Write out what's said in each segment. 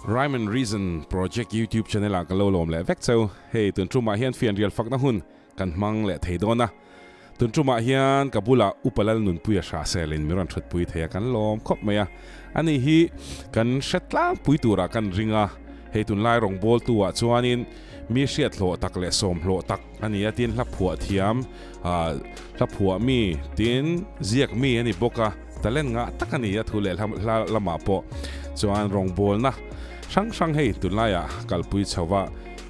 Rhyme and Reason Project YouTube channel a kalo lom le vek cheu hei tun tuma hian fian rial fak na hun kan mang le theidona tun tuma hian kabula upalal nun puya sha selin miran thut pui theya kan lom khop maya ani hi kan shetla pui tura kan ringa hei tun lai rong bol tuwa chuanin mi hriat hlo tak le som hlo tak ani atin hla phua thiam hla phua mi tin ziak mi ani boka talen nga takani a thule lama po chuan rong bol na sang hei tunlaya kalpui chawa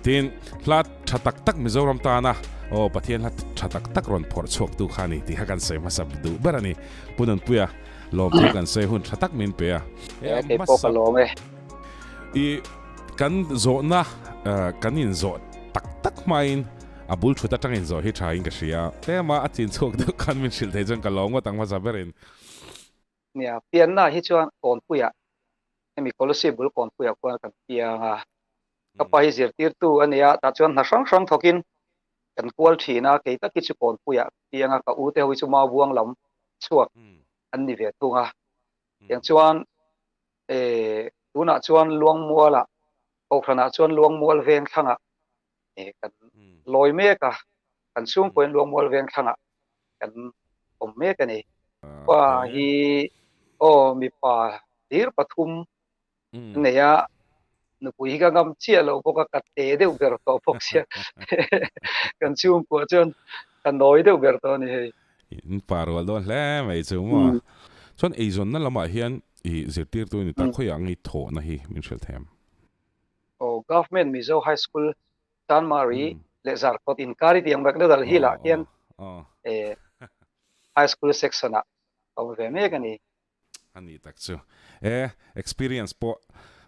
tin hlat thatak tak mizoram ta na o pathian hlat thatak tak ron phor chok tu khani ti hakan se masab du barani punan puya lom tu kan se hun thatak min pe a ke pokalom i kan zo na kanin zo tak main abul thuta tangin zo hi thain ka sia tema atin chok du kan min sil thei jang kalong wa tang ma zaberin nia pian na hi chuan kon puya mi kolosi bul kon puya ko kan pianga kapai zir tir tu ania ta chuan na sang thokin kan kwal thina ke ta ki chu kon puya pianga ka u te hui chu ma buang lam chuak an ni ve tunga yang chuan tuna chuan luang muala o khana chuan luang mual veng thanga kan loi me ka kan sung poin luang mual veng thanga kan om me ka ni wa hi o mi pa dir pathum neya nupui ka ngam chia lo ko ka te de ber to poksia kan chung ko chon kan noi de ber to ni he in parwal don hle mai chu ma chon azon na lama hian I zirtir tu ni ta khoyang I tho na hi min shel them o government mizo high school San Mari le zar kot in kari tiang bak dal hila hian high school section a o ve me ka ni ani tak chu experience po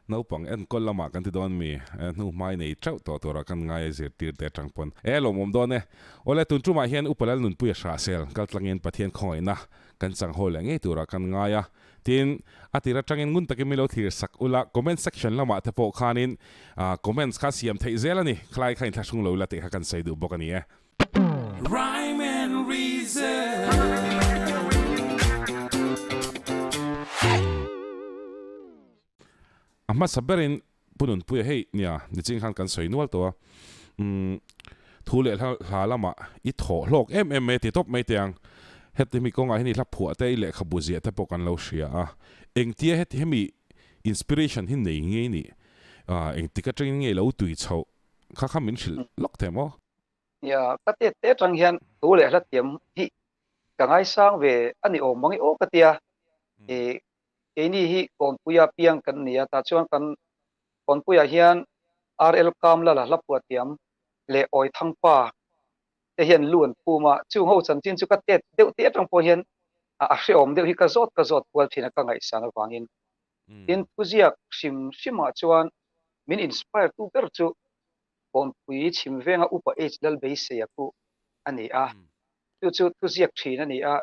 no pang en kol lama kan ti don mi nu mai nei trau to ra kan ngai zirtir te tangpon lomom don ne ole tun tuma hian upalal nun puya sha sel kaltlangin pathian khoina kan chang hol nge tura kan ngaya tin atira tangin ngun takin milo thir sak ula comment section lama te po khanin comments kha siam thei zelani khlai khain thasung lo la te kan sai du bokani Rhyme and Reason amma saberin punun puya hei nia niching khan kan soi nual to thule hlalama I tho hlok em me ti top me tiang het mi konga hini la phua te le khabuzia te pokan lo sia engtia het hemi inspiration hin nei nge ni eng tikatring nge lo tui chho kha min shil lok themo ya kate te tang hian thule hla tiam hi kangai sang ve ani o mangi o katia ni hi kon puya piang kan nia ta chuan kan kon puya hian RL kam la phua tiam le oi thangpa te hian luan puma chu ho chan chin chu ka te deu te tang po hian a hreom deu hi ka zot kwal thina ka ngai sana wangin in puziak shima chuan min inspire tu ber chu kon pui chim venga upa age dal base ya ku ani chu puziak thina ni a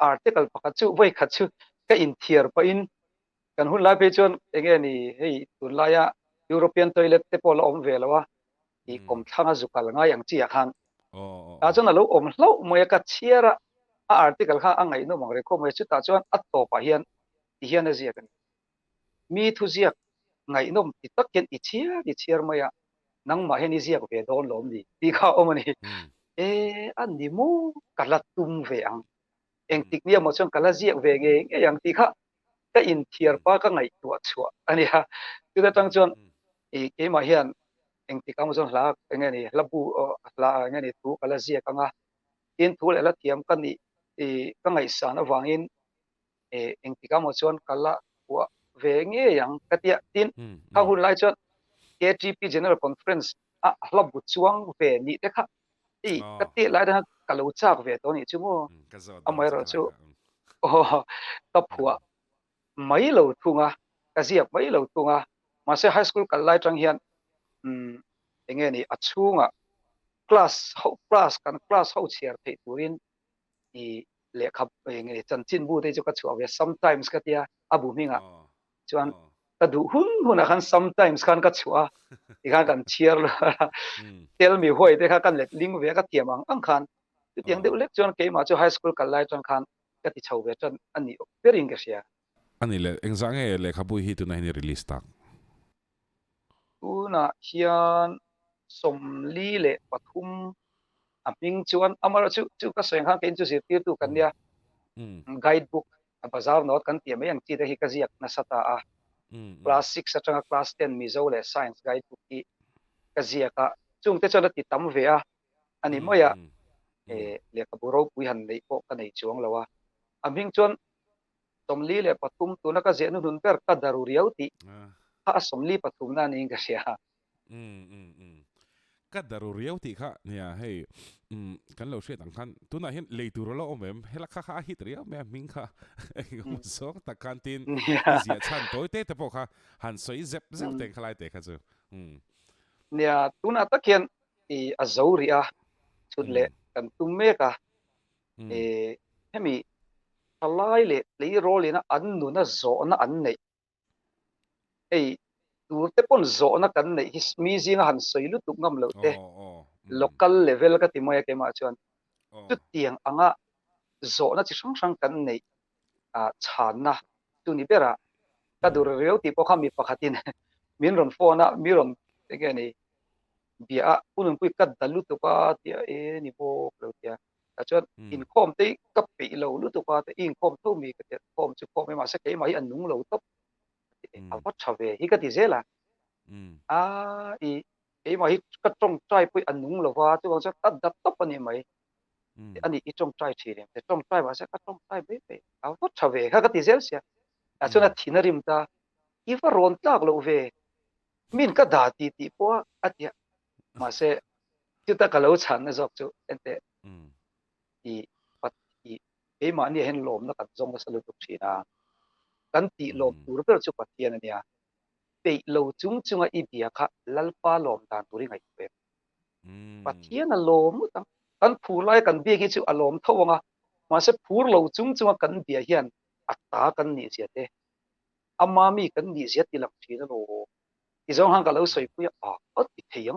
article pakha chu voi kha chu ka in thiar pa in kan hun la pe chuan enge ni hei tun la ya European toilet te pol om velawa I kom thanga zukal nga yang chia khan ta chuan alo om hlo moya ka chiara a article kha angai no mangre ko mai chu ta chuan at to pa hian azia kan mi thu ziak ngai nom ti takken I chiar maya nang ma hen ziak ve don lom ni ti kha omani an ni mo kala tum ve ang eng tik nia mo chuan kala ziak ve nge yang ti kha ka in thiar pa ka ngai tu chua ani ha tu ta tang chuan ke ma hian eng ti kam zon hla nge ni labu hla nge ni tu kala zia ka nga tin thu le la thiam kan ni ka ngai sa na wangin eng ti kam chuan kala wa ve nge yang katia tin ka hun lai chuan KTP General Conference hlabu chuang ve ni te kha kati lai da kalo chak ve to ni chu mo amai ro chu ta phua mai lo thunga ka ziak mai lo thunga ma se high school kal lai tang hian enge ni achunga class ho chiar thei turin I lekha enge chan chin bu te chu ka chuaw sometimes ka tia abu minga chuan ta du hun khan sometimes khan ka chua I kan chiar tell me hoi te kha kan let ling ve ka tiamang ang khan tiang de lek chuan ke ma chu high school kal lai tang khan ka ti chho ve chan ani very english ya ani le engzange le khabu hi tu na ni release tak tu na hian som li le pathum a ming chuan amara chu ka seng ha ken chu sir tir tu kan nia guidebook a bazar not kan ti mai ang chi de hi ka ziak na sata a class 6 atanga class 10 mizo le science guidebook ki ka ziaka chung te chona ti tam ve a ani moya le ka buro pui han nei ko ka nei chuang lawa a ming chuan som li le pathum tu na ka ze nu hun per ka daruriau ti ha som li pathum na ni ka siaก็ดารุเรียวติค่ะเนี่ยให้กันเราเชื่อต่างกันตัวนั้นเห็นเลยตัวเราอมเฮลักข้าฮิตเรียวแม่มิงค่ะมันสองตะกันตินที่เสียชันตัวเตะแต่พวกค่ะหันสวยเจ็บเต็งขลายเตะค่ะจูเนี่ยตัวนั้นตะเคียนอีอาโซเรียชุดเละกันตุ้มเมกะให้มีทลายเละลีโรลีนะอันนู้นนะโซนะอันไหนไอ้ตัวเตปนโซนะกันไหนฮิสมีซิงหันสวยลุตุงกำเหลวเตะ local level ก็ติมวยเกมาชวนจุดเตียงอ่างโซนะจิช่างกันไหนชานนะตัวนี้เปล่าก็ดูเรียวที่พวกเขามีปกตินะมีรอนโฟนะมีรอนเด็กนี่เบียอุ่นปุยกัดดัลลุตุก้าที่นี่พวกเราที่แต่ชวนอินคอมที่กับปีเราลุตุก้าที่อินคอมทุ่มีก็จะคอมจุดคอมไม่มาสักแค่ไม่อันนุ่งเราตบเอาวัดชาวเวฮิก็ที่เจล่ะอีมาฮิก็จงใจปุยอันนุ่งเราว่าตัวจะตัดดับตบอันนี้ไหมอันนี้อีจงใจทีเดียวแต่จงใจว่าสักก็จงใจเบ๊ะเอาวัดชาวเวฮิก็ที่เจลเสียแต่ชวนที่นริมตาอีว่าร้อนตากเราเวมินก็ด่าตีเพราะอันเดียมาเสจุดตะกะเลาฉันนะจอกจูเอ็นเตอีปัดอีมาเนี่ยเห็นลมนะกันจงก็สลุตุกชีนะกันตีลมตัวเปล่าจุปัดเทียนเนี่ยเปย์โลจุงอีเดียค่ะลัลฟ้าลมตานตัวนี้ไงเป็นปัดเทียนน่ะลมตั้งกันผูไล่กันเบี้ยกี่จูอารมณ์ท่วงอ่ะมาเสผูโลจุงกันเบี้ยเฮียนอัตตากันนี่เสียเตอามามีกันนี่เสียตีหลังชีนะโลอีจงหังกันเราสวยปุยอัดอีเทียง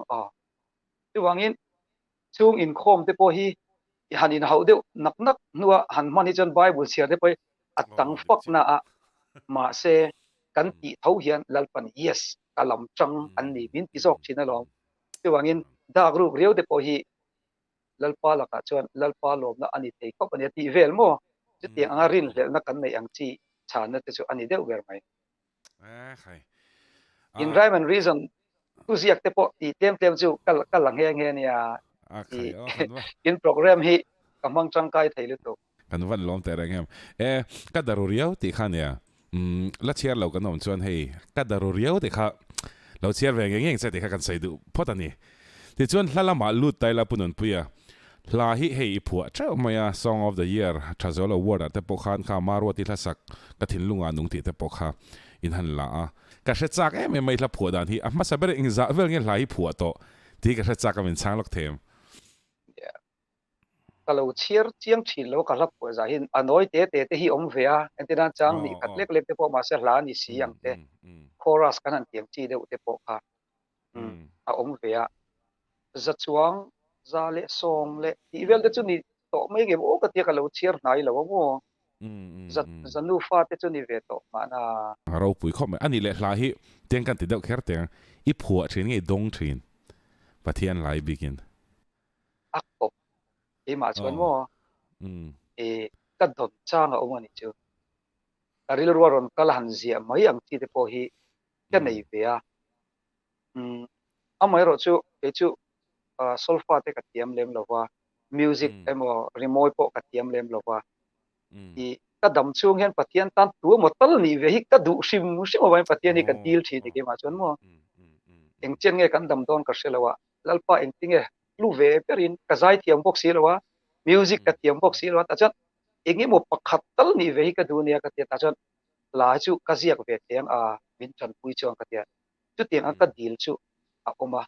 ที่ว่างี้ช่วงอินคอมที่พอฮีหันอินเขาเดียวนักนัวหันมันที่จนไบเบิลเสียได้ไปอัดตังฟักนะมาเสกันตีเท่าเฮียนลัลปัน yes กะลำจังอันนี้มินที่จอกชินะลองที่ว่างี้ดากรูปเรียวที่พอฮีลัลปาลักชวนลัลปาลมนะอันนี้เทก็ปัญญาตีเวลโม่จุดที่อังรินเวลนักกันในอังจีชานะที่สุอันนี้เดียวเวลไหมin rhyme and reason tu siak te po ti tem chu kal lang heng he nia in program hi kamang changkai theilu to กันวันล้อมแต่แรงแฮมก็ดารุเรียวติค่ะเนี่ยแล้วเชียร์เรากันหน่อมชวนให้ก็ดารุเรียวติค่ะเราเชียร์แรงเงี้ยเสร็จติค่ะกันใส่ดูเพราะตอนนี้ที่ชวนละมาลุดไตละปุ่นปุยลาฮิเฮยผัวเจ้ามา Song of the Year ชาโซลอวอร์ดแต่ปกขันข้ามารวดที่ทัศกกฐินลุงอานุงติแต่ปกขาอินหันละก็เสร็จจากไม่ละผัวดานที่มาสับเรื่องอิงซาเวลเงี้ยลาฮิผัวโตที่ก็เสร็จจากก็เป็นช้างล็อกเทมก็เราเชียร์เชียงชินแล้วก็รับผัวใจหินอันน้อยเตะที่อมเวียอันที่นั่นจังนี่กัดเล็กๆที่พอมาเสียหลานนี่เสียงเตะคอรัสกันนั่นเตียงจีเดียวเตะปกขาอมเวียจัดช่วงซาเลซองเลที่เวลเดจุนี่โตไม่เก็บโอ้ก็เทียกับเราเชียร์ไหนแล้วว่าโม่จัดนูฟ้าเดจุนี่เวโตมานะเราปุ๋ยข้อมันอันนี้แหละลาฮิเตียงกันติดเดาแค่เตียงอีผัวชินไงดงชินปะเทียนไหลบิกินอักปบมาชวนโม่ก็โดนจ้างเอามานี่เจ้าการิลรัวรอนก็หันเสียไม่ยังที่เดพอฮีแค่ไหนเวียไม่รู้จู่จู่โซลฟาเตกัดเทียมเล่มหรอว่ามิวสิกรีโมทโปกัดเทียมเล่มหรอว่าก็ดำช่วงเห็นปะเทียนตันตัวหมดตลนี่เวฮิก็ดูชิมเอาไว้ปะเทียนนี่กันดีลทีนี่ก็มาชวนโม่เองเจนไงกันดำโดนก็เสียแล้วว่าแล้วป้าเองติงไงลูเวเปรินกระจายเทียมพวกเสียแล้วว่ามิวสิกกัดเทียมพวกเสียแล้วว่าแต่ฉันเองนี่หมดปะขัดตลนี่เวฮิก็ดูเนี่ยกัดเทียแต่ฉันหลายจู่ก็เสียกับเวทียงวินจันปุยจวงกัดเทียจุดเทียงก็ดีลจู่ออกมา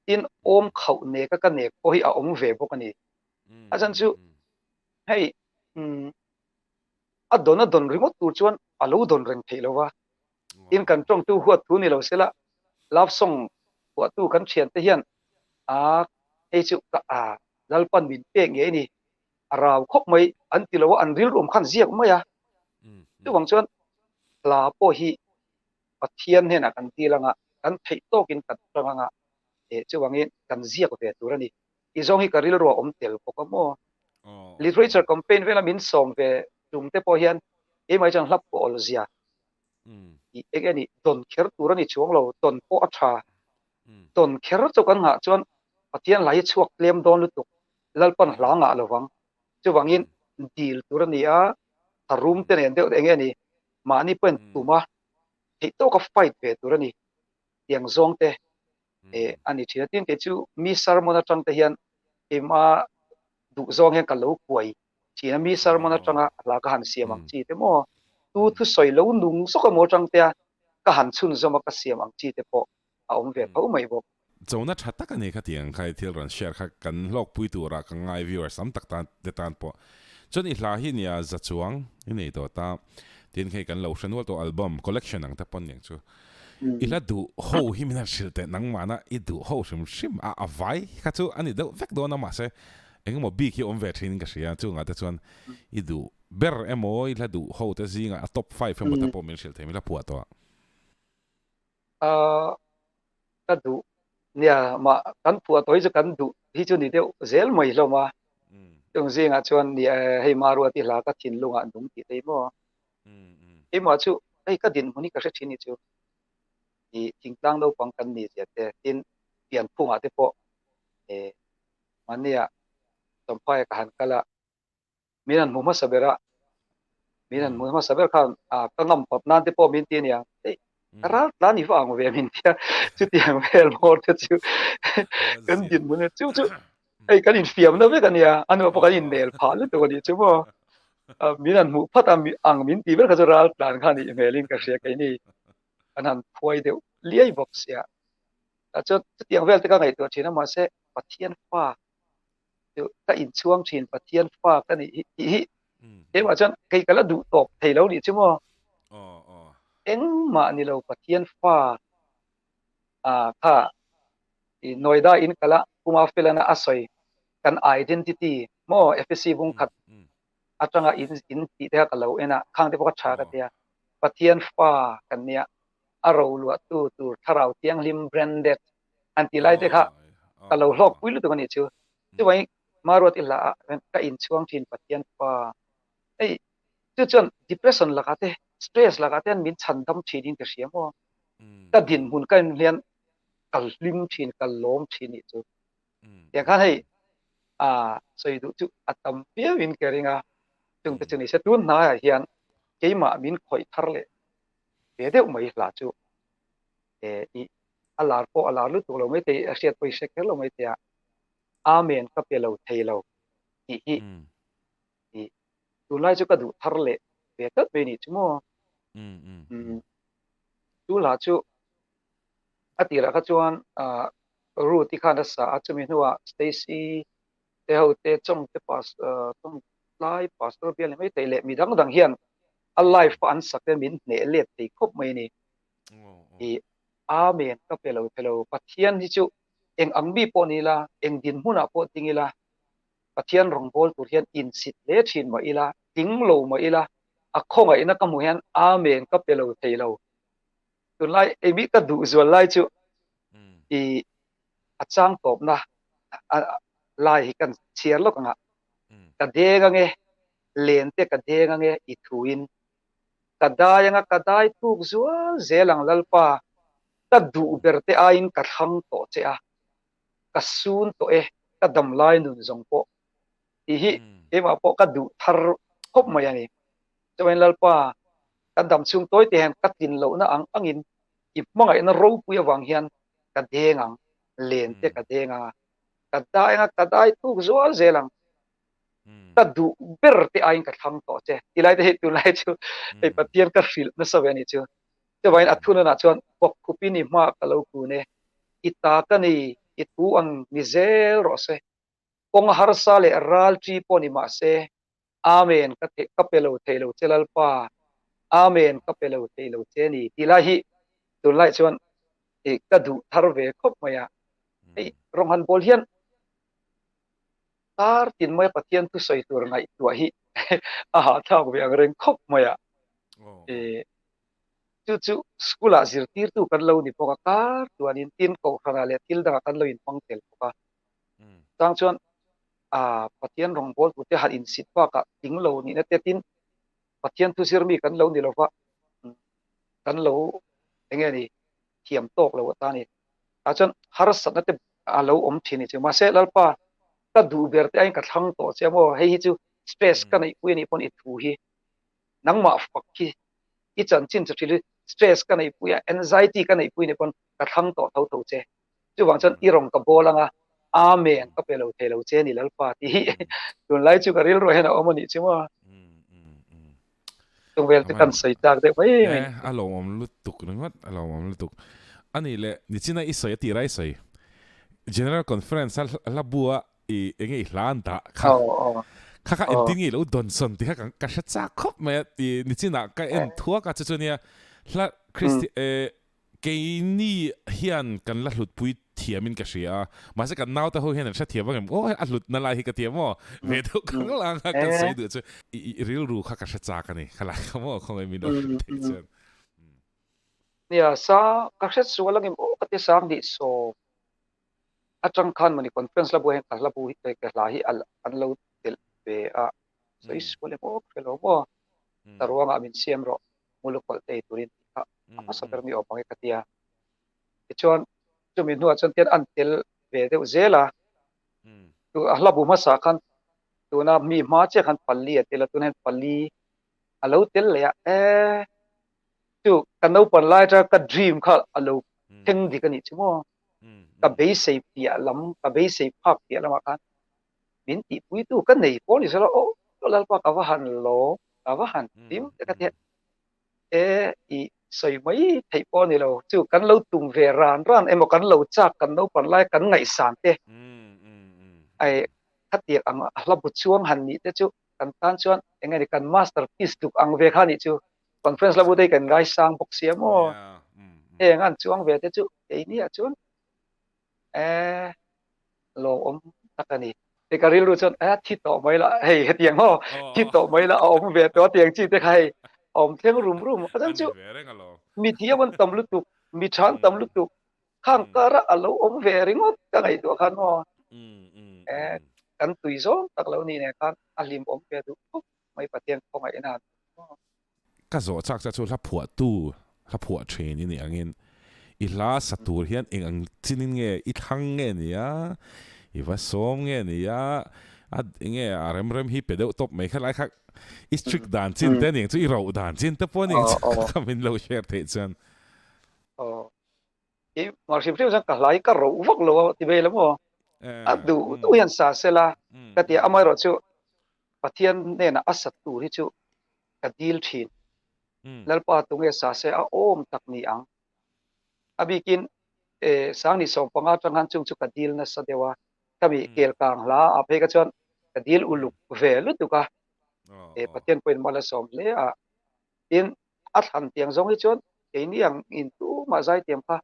อินอมเขาเนกก็เนกพอให้อมเวพวกนี้อาจารย์จู่ให้โดนรีโมทตัวชวนลูโดนเร่งเทแล้วว่าอินกันตรงตู้หัวตู้นี่เราเสียละรับส่งหัวตู้กันเชียนเทียนให้จู่ก็ลัลปันบินเป้งเงี้ยนี่เราคบไม่อันที่เราว่าอันริลรวมขันเสียกไม่ตู้หวังชวนลาโปฮีปะเทียนเห็นกันทีละงะ kan thei to kin kat tanga chu wangin kan zia ko ve turani i zong hi karil ro om tel ko mo literature campaign vela min song ve tumte po hian e mai chang hlap ko ol zia i egani don kher turani chuang lo don po atha don kher chu kan nga chuan pathian lai chuak lem don lu tuk lalpan hlanga lowang chu wangin deal turani a room te nen deuh engeni mani pen tuma thei to ka fight ve turani tiang zong te ani thia tin ke chu mi sermon atang te hian ema du zong hen ka lo kuai thina mi sermon atanga la ka han siamang chi te mo tu thu soi lo nung so ka mo tang te ka han chun zoma ka siamang chi te po a om ve pau mai bo zona thata ka ne kha tiang khai thil ran share kha kan lok pui tu ra ka ngai viewers sam tak tan de tan po chon i hla hi nia za chuang i nei to ta tin khai kan lo hranwal to album collection ang ta pon yang chu ila du ho hi mina shilte nang mana I du ho shim a vai kha chu ani do vek do na ma se eng mo big hi om ve thin ka sia chu nga ta chuan I du ber emo ila du ho ta zinga a top 5 em ta po min shilte mi la pu to a ka du nia ma kan pu toi chu kan du hi chu ni deu zel mai lo ma tung zinga chuan ni hei maru ati hla ka thin lunga dum ti te mo e ma chu ei ka din huni ka thini chu I tingtang do pang kan ni sia te tin pian phunga te po mania sampai ka han kala minan muma sabera kan ka ngam pap nan te po min tin ya ra la ni fa ngo ve min tia chu tiang vel mo te chu kan din mun chu chu ei kan in fiam na ve kan ya anu po kan in nel pha lu to ni chu mo minan mu phata mi ang min ti ver ka ra plan khan ni melin ka sia kai ni anan phoi de liai box ya chu tiang vel te ka ngai to china ma se pathian fa ka in chuang thin pathian fa ka ni hi em mà chân cái là đủ top thầy lâu đi chứ mà em mà ni lâu pathian fa kha I noida in kala kuma felana asoi kan identity mo FSC bung khat atanga in ti te ka lo ena khang te ko tha ka te pathian fa kan nia aro lu tu tharau tiang lim branded anti lai te kha ka lo hlok puilu to ni chu chu wai marot illa ka in chuang thin pathian fa ei chu chon depression lagate stress lagate min chandam thidin ka siamo ta din hun kan lian kal lim thin kal lom thin ni chu ya khan hei soi du chu atam pia win keringa chung te chuni se tun na hian keima min khoi thar le ve deu mai la chu I alar po alar lu tu lo mai te asiat poi se ker lo mai te amen ka pe lo thei lo hi tu lai chu ka du thar le ve ta be ni chu mo tu la chu atira ka chuan ru ti khan sa achumi nuwa Stacy te ho te chong te pas chong lai pastor bial mai te le mi dang hian a life an sak te min ne le te khop mai ni I amen ka pelo pathian hi chu eng angbi po ni la eng din huna po tingila pathian rong bol tur hian in sit le thin ma ila ting lo ma ila a khonga ina ka mu hian amen ka pelo thelo tun lai emi ka du zual lai chu I achang top na lai hi kan chiar lo nga ka denga nge len te ka denga nge I thuin ka dayanga ka dai tuk zual zelang lalpa ka du berte ain ka thang to che a ka sun to ka dam lai nun zong po hi ema po ka du thar khop mai ani chawen lalpa ka dam chung toy te han ka tin lo na angin I mangai na ro pu ya wang hian ka dengang len te ka denga ka dai tu zual zelang ta du ber te ain ka thang to che tilai te tu lai chu ei pathian ka fil na sa ni chu te wain athuna na chuan pok kupi ni ma ka lo ku ne ita ka ni itu ang mizel ro se kong har sa le ral tri po ni ma se amen ka te ka pelo thelo chelal pa amen ka pelo thelo che ni tilai hi tu lai chuan ka du thar ve khop maya ei rong han bol hian tar tin mai pathian tu soi tur ngai tu hi a ha thak ve ang reng khop maya chu school a zir tir tu kan lo ni poka kar tuanin tin ko khana le til da kan lo in pang tel poka tang chuan pathian rong bol tu te hat in sit pa ka ting lo ni na te tin pathian thu sir mi kan lo ni lo fa kan lo enge ni thiam tok lo ta ni a chuan har sat na te a lo om thini chu ma se lalpa ta du ber te ai ka thang to che mo hei hi chu space ka nei pui ni pon I thu hi nangma fak ki I chan chin chu thili stress ka nei pui anxiety ka nei pui ni pon ka thang to tho tho che chu wang chan I rong ka bolanga amen ka pelo thelo che ni lalpa ti tun lai chu ka ril ro hena omani chu ma tung vel te kan sei tak de mai mai alo om lutuk ngot alo om lutuk ani le ni china isoi ti rai sai general conference la bua I enge Islanda kha kha ending lo don son ti ka sha cha khop me ti ni china ka en thua ka chu nia la christi ke ni hian kan la hlut pui thiamin ka ria ma se kan naw ta ho hian sha thiam ngam o a hlut na lai hi ka thiam mo ve to kan la ka sei du chu ril ru kha ka sha cha ka ni khala ka mo khong mi do chen nia sa ka sha su la ngim o ka te sang di so atang khan mani conference la bu hen ka la bu hi ka la hi an lo tel ve a so is ko le mo felo mo tarwa min siam ro mulu kol te turin ka asa per mi o pang ka tia chon chu min nuwa chon ten an tel ve de zela tu ahla bu ma sa khan tu na mi ma che khan palli tel tu nen palli alo tel le e tu kan no pan lai ta ka dream kha alo theng di ka ni chmo ka be safety lam ka be safe phak ti lam khan min ti pui tu ka nei po ni so o lal pa ka wa han lo ka wa han tim ka the I soi mai thei po ni lo chu kan lo tum ve ran emo kan lo chak kan no pan lai kan ngai san te ai khatiak ang hla bu chuang han ni te chu kan tan chuan engai kan masterpiece tuk ang ve kha ni chu conference la bu dei kan gai sang bok sia mo ngan chuang ve te chu ei ni a chuan lo om takani te karil ru chuan thi to mai la hei hetiang ho thi to mai la om ve to tiang chi te khai om theng rum ka chan chu mi thia ban tam lu tu mi than tam lu tu khang kara alo om ve ringot ka ngai to khan mo kan tui zo tak lo ni ne kan alim om pe tu mai patien ko ngai na ka zo chak cha chu la phua tu la phua train ni angin I la satur hian eng ang chinin nge I thang nge ni ya I va som nge ni ya a nge rem hi pedeu top mai kha lai kha I strict dan chin te ning chu I ro dan chin te po ning ka min lo share the chan I mar sim sim ka lai ka ro vak lo ti ve la mo adu tu hian sa sela ka ti amai ro chu pathian ne na asat tu ri chu ka dil thin lalpa tu nge sa se a om tak ni ang abikin sang ni som panga tang han chung chu ka dil na sa dewa kami kel kang la a phe ka chon ka dil uluk ve lu tu ka pathian poin mala som le a in at han tiang zong hi chon ke ni ang in tu ma zai tiam kha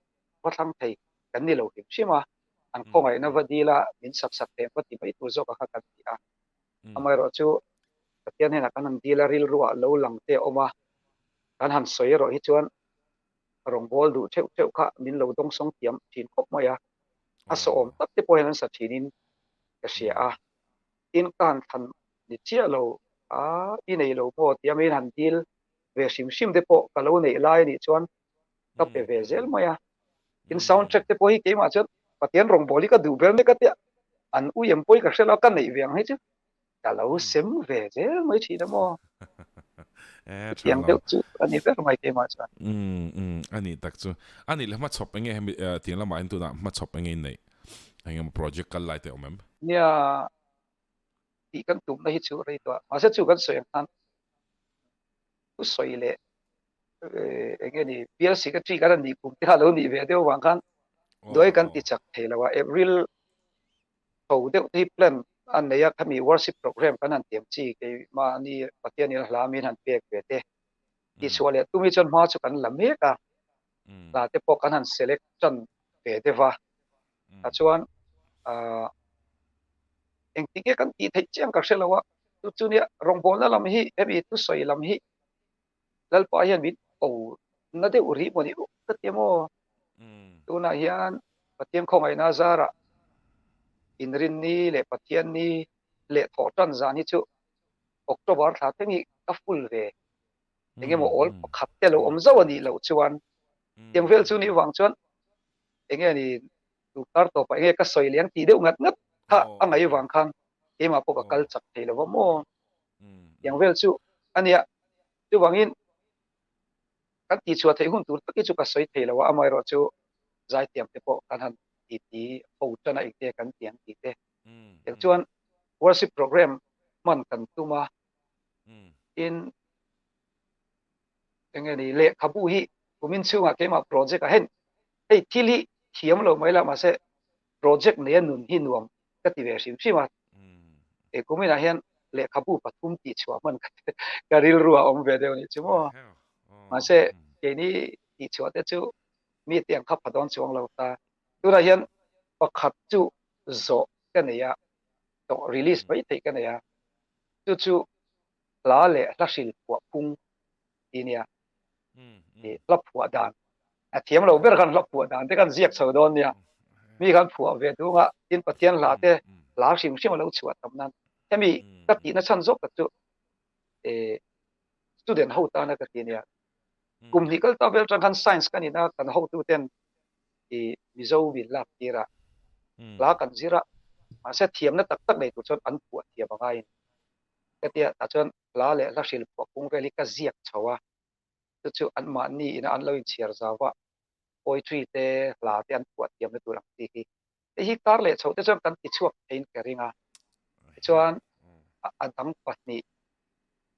wa thang thei kan ni lo him shima an ko ngai na vadila min sak sak te pati bai tu zo ka kha kan ti a amai ro chu pathian he na kan an dila ril ruwa lo lang te oma kan han soi ro hi chuan rong bol du theu kha min lo dong song tiam thin khop maya aso om tak te poin an sa thinin ka sia a in kan than ni chia lo I nei lo po tiamin han dil ve sim de po ka lo nei lai ni chuan ka pe ve zel maya in soundtrack te po hi ke ma chuan pathian rong boli ka du ber ne ka tia an u yem poi ka sela ka nei veang hi chu ka lo sem ve zel mai thi da mo yang deuh chu ani ver mai ke ma chuan ani tak chu ani le ma chop enge tiang la ma in tu na ma chop enge nei angam project kal lai te omem nia ti kan tum na hi chu rei to ma se chu kan soi an tu soi le enge ni PLC ka tri kan ni kum ti ha lo ni ve deu wang kan doi kan ti chak thelawa April ho deuh ti plan an neya khami worship program kan an tiam chi ke ma ni pathian ni hla min han pek ve te ti chole tumi chon ma chu kan lam he ka la te po kan han selection ve de wa ta chuan eng ti ke kan ti thei chiang ka selawa tu chu ni rong bol na lam hi hebi tu soi lam hi lal pa hian mit o na de uri mo ni ka tiamo tu na hian pathian khong ai na zara inrin ni le pathian ni le tho tan za ni chu October tha tengi ka full ve enge mo ol pakhat te lo om zaw ani lo chuan tiang vel chu ni wang chuan enge ni tu tar to pa enge ka soi liang ti deuh ngat ngat kha angai wang khang ema po ka kal chak thei lo mo tiang vel chu ania chu wangin kan ti chua thei hun tur taki chu ka soi thei lo amai ro chu zai tiam te po kan han ti ti ho chana ik te kan tiang ti te tiang chuan worship program man kan tuma in enge ni le khabu hi kumin chunga kema project a hen ei thili thiam lo mai la ma se project ne nun hi nuam ka ti ve sim sima e kumin a hian le khabu pathum ti chua man ka ril ruwa om ve de ni chumo ma se ke ni ti chua te chu mi tiang khap phadon chuang lo ta tu la hian pakhat chu zo ka ne ya to release bai thei ka ne ya chu chu la le la sil wa pung inia e la phua dan a thiam lo ber kan la phua dan te kan ziak chho don nia mi kan phua ve du nga tin pathian la te la sim sim lo chuat tam nan hemi ka ti na chan zok ka chu e student ho ta na ka ti nia kum hi kal ta vel tran kan science kan ina kan ho tu ten e mizo wi la tira la kan zira ma se thiam na tak tak nei tu chon an phua thiam angai ka tia ta chon la le la sil phua pung ve li ka ziak chawa chu chu an ma ni ina an lo in chiar zawa poetry te la te an puat tiam na turang ti hi te hi kar le chho te chon kan ti chuak thein ka ringa chuan an tam patni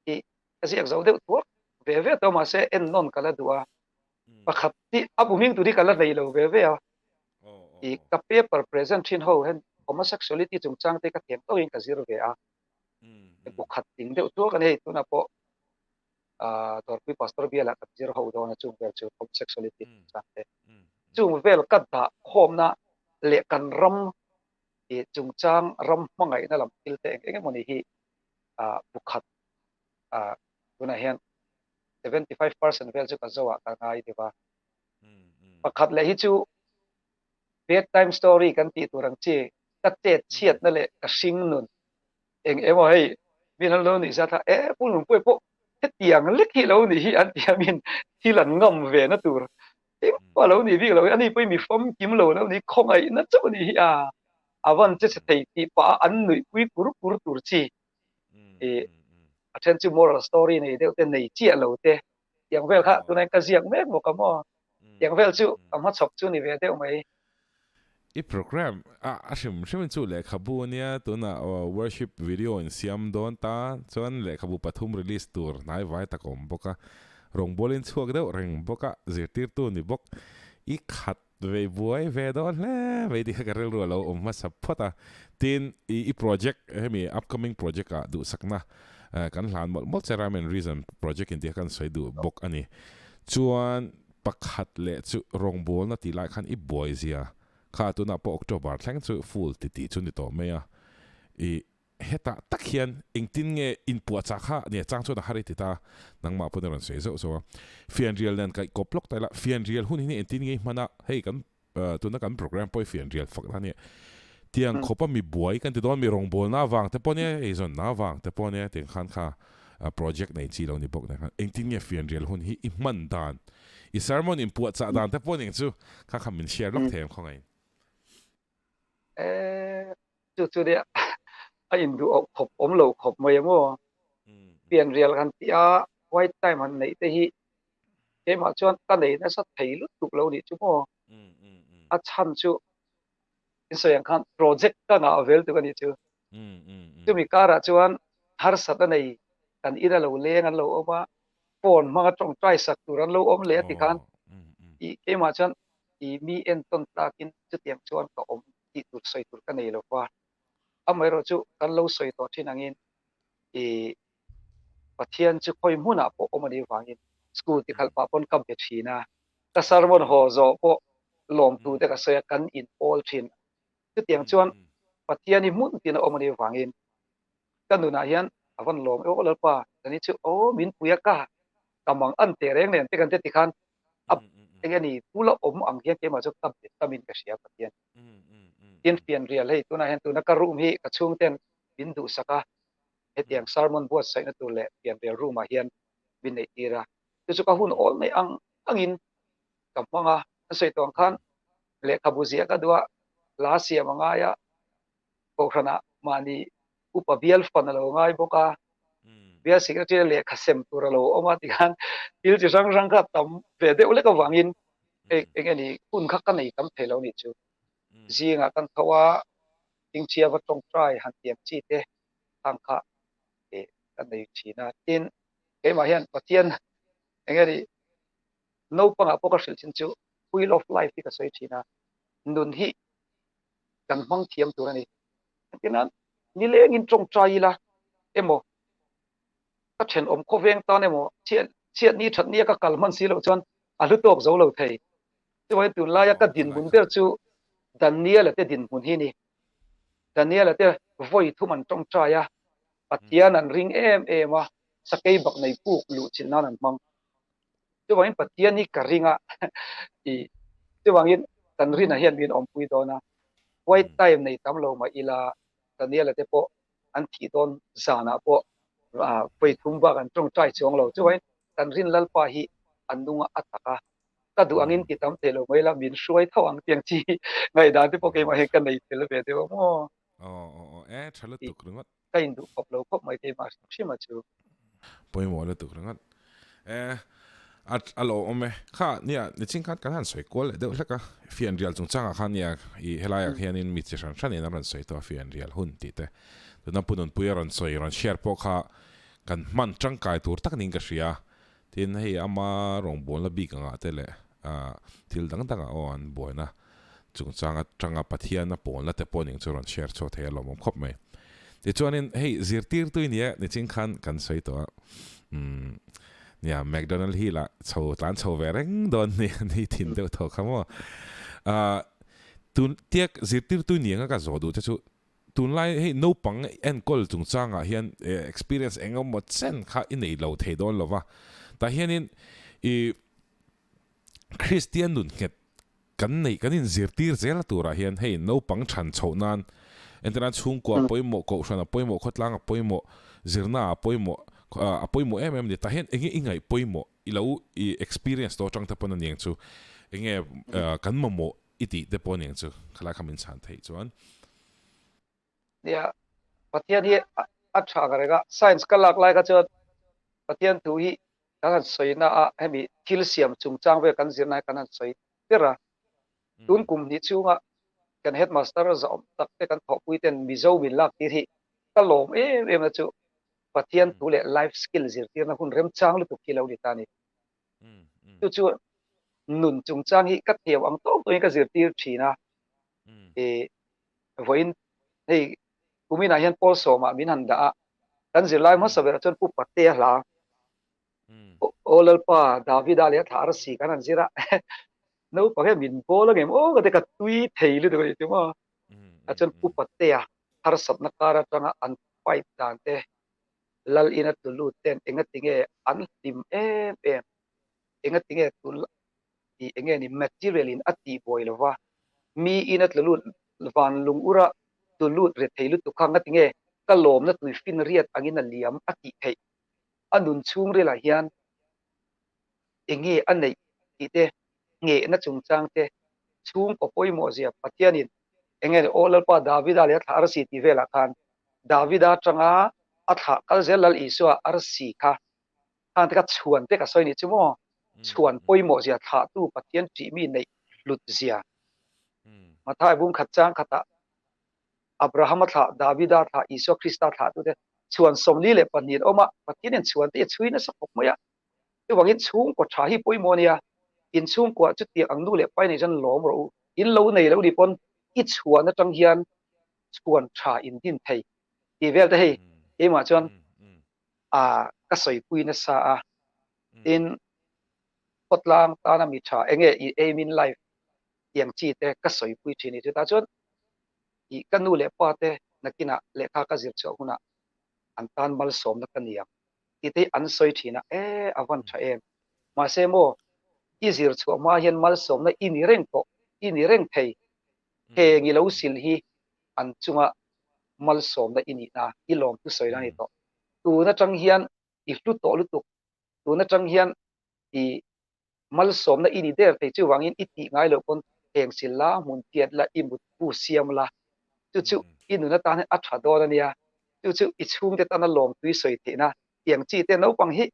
ti asiak zo de tur ve ve to ma se en non kala dua pakhat ti abuming tu ri kala nei lo ve ve a i ka paper present thin ho hen homosexuality chung chang te ka them to in ka zero ve a pakhat ting de tu kan hei tu na po tor pi pastor biala ka zero ho do na chung ve chu homosexuality chang te chung vel ka da khom na le kan ram e chung chang ram mangai na lam til te enge moni hi bukhat tuna hian 75% vel chu ka zowa ka ngai dewa pakhat le hi chu bedtime story kan ti turang chi ka te chiat na le ka sing nun eng emo hei min lo ni sa tha e pulung pui po te tiang le ki lo ni hi an tiamin hilan ngam ve na tur ting pa lo ni vi lo ani pui mi fom kim lo no ni khong ai na chu ni hi awan che se thei ti pa an nui pui pur pur tur chi e aten chu moral story nei de te nei chi lo te yang vel kha tu nai ka ziak mek mo ka mo yang vel chu ama chok chu ni ve de mai i program ashim shimin chu le khabu nia tuna worship video in siam don ta chuan le khabu pathum release tur nai vai takom boka rong bolin chuak deuh reng boka zirtir tu ni bok i khat ve buai ve don le ve di ka rel ro lo ma sapota tin i project hemi upcoming project a du sakna kan hlan mol cheramen reason project in dia kan soi du bok ani chuan pakhat le chu rong bol na ti lai khan i boy zia kha tu na po October thleng chu full ti ti chu ni to me a i heta takhian ingtin nge in pu cha kha ne chang chu na hari ti ta nangma pu ron se zo so fian real nan kai koplok ta la fian real hun ni intin nge mana hei kan tu na kan program poi fian real fak na ne tiang khopa mi buai kan ti don mi rong bol na wang te pone e zon na wang te pone ting khan kha project nei chi lo ni bok na ingtin nge fian real hun hi i man dan i sermon in pu cha dan te pone chu kha kham min share lok them khongai chu dia a in du khop om lo khop mai mo pian rial kan tia white time han nei te hi ke ma chuan ka nei na sa thei lu tuk lo ni chu mo a chan chu in so yang kan project ka na vel tu kan ni chu chu mi kara chuan har sat nei kan ira lo le ngan lo oma phone ma tong trai sak turan lo om le ti kan i ke ma chuan i mi en ton takin chu tiang chuan ka om ti tur soi tur ka nei lo kwa amai ro chu kan lo soi to thin angin e pathian chu khoi hmuna po omani wangin school ti khal pa pon kam pe thina ka sarmon ho zo po lom tu te ka soya kan in all thin chu tiang chuan pathian ni mun tin omani wangin kanuna hian awan lom e ol pa tani chu o min puya ka kamang an te reng nen te kan te ti khan ap engani pula ang hian ke ma chu tamin ka sia pathian tin fian real hei tuna hen tuna ka room hi ka chung ten bindu saka hetiang sermon buat sai na tu le fian real room a hian bin nei tira tu chu ka hun ol mai angin kamanga sai tong khan le kabuzia ka dua lasia mangaya ko khana mani upabial fanalo ngai boka bia secretary le khasem turalo oma tihan il chi sang sang kha tam ve de ule ka wangin engani kun khak ka nei tam thelo ni chu zinga kan thawa ting chia wa tong trai han tiam chi te thang kha e kan nei china tin ke ma hian pathian engani no panga poka sil chin chu wheel of life ti ka soi china nun hi kan mang thiam turani tinan ni le ngin tong trai la emo ka then om kho veng ta ne mo chiat chiat ni that ni ka kalman si lo chon a lu tok zo lo thei ti wai tu la ya ka din bun ber chu daniel te din bun hi ni daniel te voi thu man tong tra ya patian an ring em a sakei bak nei pu lu chin nan an mang ti wai patian ni ka ringa i ti wangin kan rin a hian bin om pui do na wai time nei tam lo ma ila daniel te po an thi don zana po pei thum ba kan tong trai chong lo chu wai kan rin lal pa hi anunga ataka ta du angin ki tam te lo mai la min suai thawang tiang chi ngai dan te po ke ma he kan nei tel ve te mo thalo tuk rungot kain du khop lo khop mai te ma shi ma chu poi mo le tuk rungot alo ome kha nia ni ching khat kan han soi kol de laka fian real chung changa khan ya I helaya khianin mi chi san in ran soi to fian real hun ti te na punun puyaran soi ran share po kha kan man changkai tur tak ning ka ria tin hei ama rong bol la bi ka nga te le til dang dang a on boina chung changa pathian na pon la te poning chu ran share cho the lo mom khop mai ti chuanin hei zirtir tu nia ni ching khan kan soi to nia McDonald hi la chho tlan chho ve reng don ni tin de tho khamo tun tiek zirtir tu nia ka zo du chu tun lai hei no pang en kol chung changa hian experience engom mo chen kha in ei lo thei don lova ta hianin I Christian nun nget kan nei kanin zirtir zela tura hian hei no pang than chhonan entana chung ko poimo ko shana poimo khotlang poimo zirna poimo poimo ni ta hian engi ingai poimo ilo I experience to tang ta pon ning chu enge kan mo iti de poning chu khala khamin chan thei chuan ya pathian hi a tha ga ga science ka lak lai ka chu pathian tu hi kan soi na a hemi thil siam chung chang ve kan zir nai kan soi tera tun kum ni chunga kan headmaster za om tak te kan thok pui ten mizo bin lak ti hi ka lom em na chu pathian tu le life skill zir tir na hun rem chang lu tu kilo ni tani tu chu nun chung chang hi ka thiam ang to to ka zir tir thina e voin hei kumina hian pol so ma min han da kan zir lai ma saber chon pu patte la olal pa david ali thar si kan an zira no pa he min pol ngem o ka te ka tui thei lu de ti ma a chon pu patte ya har sat na kara tanga an pai dan te lal ina tulu ten enga tinge an tim em enga tinge tul I enge ni material in ati boilova mi ina tulu van lung ura tulu re theilu tu khanga tinge kalom na tu fin riat angina liam ati thei anun chung re la hian enge anei ite nge na chung chang te chung ko poimo zia patianin enge olal pa david ali thar si ti vela khan davida changa atha kal zelal iswa arsi kha han ka chuan te ka soini chumo chuan poimo zia tha tu pathian chi mi nei lut zia mathai bum khatchang khata abraham tha davida tha iso krista tha tu te chuan somli le panir oma pathian chuan te chuina sa pok moya tu wangin chung ko tha hi poimo nia in chung ko chu ti angnu le pai nei jan lom ro in lo nei lo di pon I chuan na tang hian chuan tha in din thei ti vel te hei ema chuan ka soi pui na sa a in potlang ta na mi tha enge I aim in life yang chi te ka soi pui thini ta chuan I kanu le pa te nakina le kha ka zir chaw huna an tan mal som na kaniam ti te an soi thina awan tha em ma se mo izir chu ma hian mal som na inireng to inireng thei he ngi lo sil hi an chunga mal som na ini na ilom tu soi ni to tu na chang hian I hlu to lu tu tu na chang hian I mal som na ini der te chu wangin iti ngai lo kon heng sil la mun tiat la imut pu siam la chu chu inu na ta ne a tha do na nia chu chu I chung te ta na lom tui soi te na tiang chi te no pang hi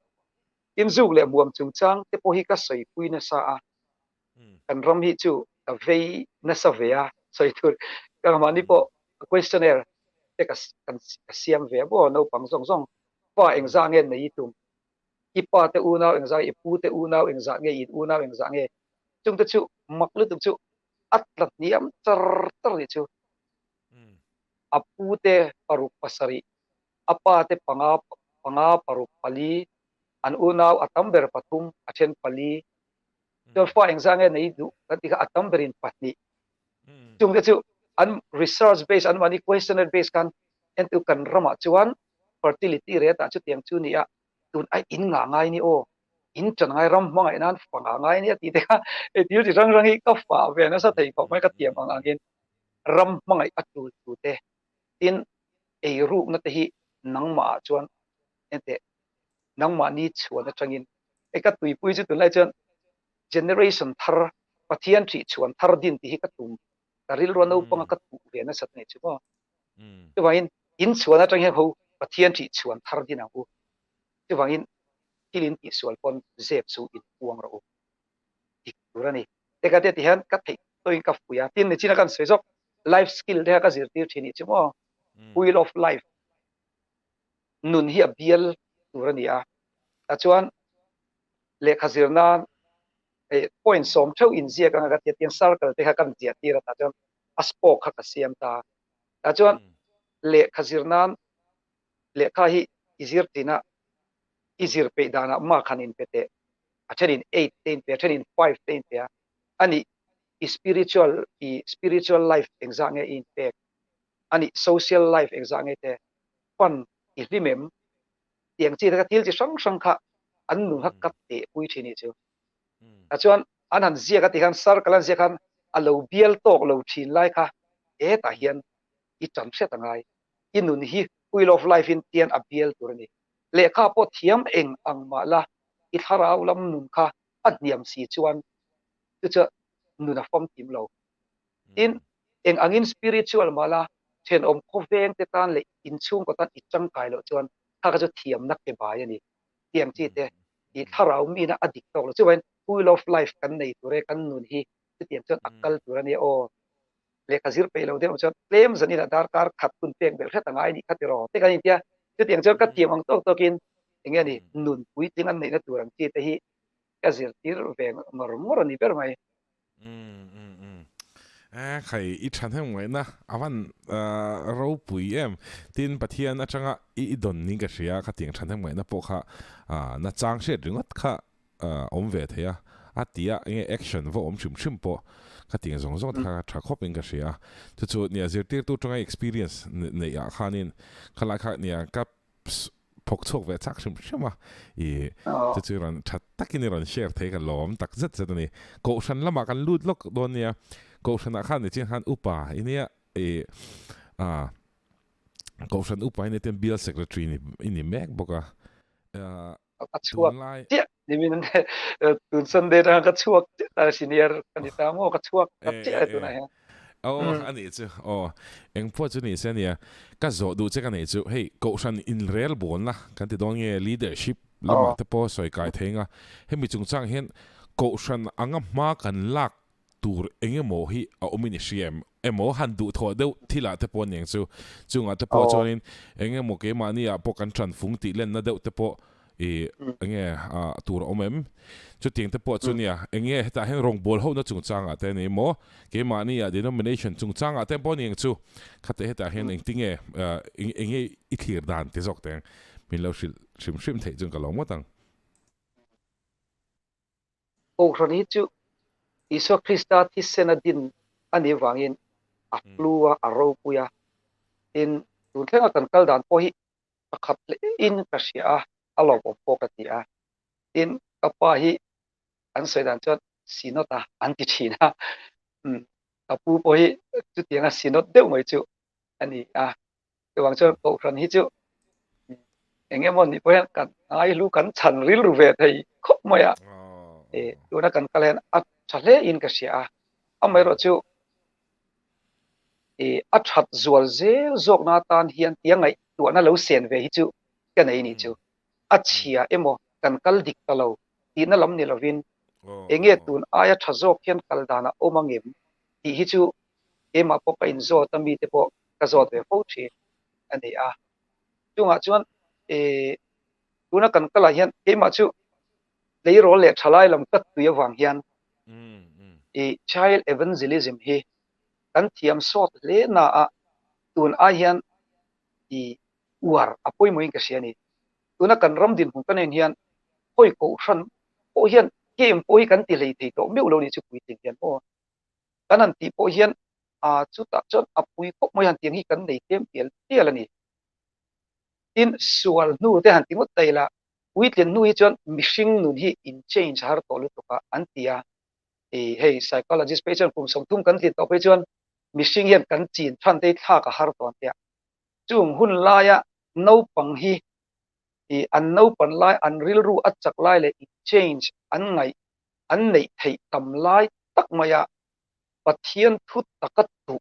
im zuk le muam chung chang te po hi ka soi pui na sa a kan ram hi chu a vei na sa ve a soi tu ka ma ni po questionnaire te ka kan siam ve bo no pang zong zong pa eng za nge nei tum ipa te u nau eng za ipu te u nau eng za nge I u nau eng za nge chung te chu mak lu tum chu at lat niam tar tar ni chu apu te paruk pasari apa te panga panga paruk pali an u nau atamber patum athen pali cho fa eng za nge nei du ka ti ka atamberin patni chung te chu an research based an mani questionnaire based kan en tu kan rama chuan fertility rate ta chu tiang chu ni a tun ai in nga ngai ni o in chan ngai ram mangai nan fa nga ngai ni ti te ka e ti ti rang rang hi ka fa ve na sa thei ko mai ka tiam ang angin ram mangai atu tu te tin e ru na te hi nang ma chuan ente nang ma ni chuan na changin e ka tui pui chu tu lai chuan generation thar pathian thi chuan thar din ti hi ka tum taril ro no pang ka tu ve na sat nei chu ko tu wain in chuan na chang he ho pathian thi chuan thar din ang u tu wain kilin ti sual pon zep su in uang ro ik turani te ka te ti han ka thei toin ka fuya tin ni china kan sejok life skill de ka zir tir thini chimo wheel of life nun hi abial turani a chuan le khazir na e point som thau in zia ka ga te tian circle te ka kan zia tira ta chuan aspo kha ka siam ta chuan le khazir nan le kha hi izir tina izir pe dana ma khanin pete acherin 8 ten pe acherin 5 ten pe ani spiritual life exange in pe ani social life exange te pan I rimem tiang chi ta til chi sang sang kha an nu hak kat te pui thini chu chuan an han zia ka ti khan sar kalan zia khan alo bial tok lo thin lai kha e ta hian I cham se tangai inun hi wheel of life in tian abial turani le kha po thiam eng ang ma la I tharau lam nun kha adniam si chuan chu cha nuna fom tim lo in eng angin spiritual mala chen om kho veng te tan le in chung ko tan I chang kai lo chuan kha ka chu thiam nak ke bai ani tiang chi te I tharau mi na adik to lo chuan wheel of life kan nei ture kan nun hi chu tiang chuan akal turani o le khazir pe lo de chuan claim zani da dar kar khat kun pek bel khat angai ni khatiro te kan tia chu tiang chuan ka tiam ang tok tokin engani nun pui tingan nei na turang chi te hi kazir tir ve ngor ngor ni ber mai khai I chan hem ngai na awan ro pui em tin pathian atanga I don ni ka ria kha ting chan hem ngai na po kha na chang she ringot kha om ve thea atia nge action vo om chim chim po kha ting zong zong tha tha khop in ka ria chu chu nia zir tir tu tanga experience ne ya khanin khala kha nia ka phok chok ve chak chim chima I chu chu ran that takin ran share the ka lom tak zat zat ni ko shan lama kan lut lok don nia ko shan khan ni chin han upa inia ko shan upa ni ten bill secretary ni ini mek boka chuak tia ni min tun san de ra ka chuak ta senior kan ta mo ka chuak ka tia tu na ha ani chu eng po chu ni se nia ka zo du che kan nei chu hei ko shan in real bon la kan ti dong ye leadership lama te po soi kai thenga hemi chung chang hen ko shan anga ma kan lak tur enge mo hi a omini siam emo han du tho de thila te po neng chu chunga te po chonin enge mo ke mani a po kan tran fung ti len na de te po enge tur omem chu ting te po chunia enge ta hen rong bol ho na chung changa te ni mo ke mani a denomination chung changa te po neng chu khate heta hen eng tinge enge I thlir dan te jok teng min lo sim sim thei chung ka lo mo tang o rani chu Iso Krista tisena din ani wangin aplua aro puya in tun thenga kan kal dan po hi akhat le in ka sia alo po ka tia in kapa hi an soi dan chuan sinot an ti thina apu po hi chu tianga sinot deuh mai chu ani ke wang chuan ko ran hi chu engemon ni poyan kan ai lu kan chan ril ru ve thei khop moya tuna kan kalen at thale in ka sia amai ro chu at that zual zel zok na tan hian tiangai tu na lo sen ve hi chu ka nei ni chu achia emo kan kal dik talo ti na lam ni lovin enge tun aya thazok hian kal dana omangem ti hi chu ema po ka in zo tami te po ka zo ve fo thi ani chunga chuan tuna kan kala hian ema chu leiro le thalai lam kat tu yawang hian child evangelism hi kan thiam sot le na tun hian war apoi moi ka siani tuna kan ram din hung kanen hian hoi ko ran o hian kem poi kan ti lei thei to meu lo ni chu pui ting hian o kanan ti po hian chu ta chon apui ko moi han tiang hi kan nei tem tial ani in sual nu te han tingot taila uitlen nu hi chon mishing nu hi in change har to lu to ka antia hey psychologist patient kum som tum kan ti to pe chon mishing hian kan chin than te tha ka har to tia chung hun la ya no pang hi an no pan lai an ril ru achak lai le change an ngai an nei thei tam lai tak maya pathian thut takat tu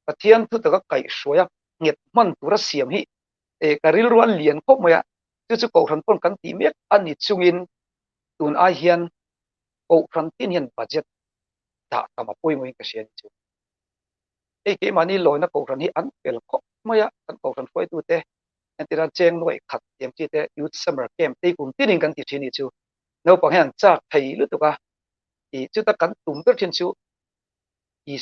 pathian thut takak kai soya nget man tura siam hi karil ruan lian khop maya chu ko ran pon kan ti mek ani chungin tun hian ko ran tin hian budget da kama poi moi ka sian chu ke mani loina ko ran hi an pel khop maya kan ko ran foi tu te antira cheng noi khat tiam chi te youth summer camp te kum tin kan ti thini chu no pang han cha thei lu tu ka chu ta kan tum ter thin chu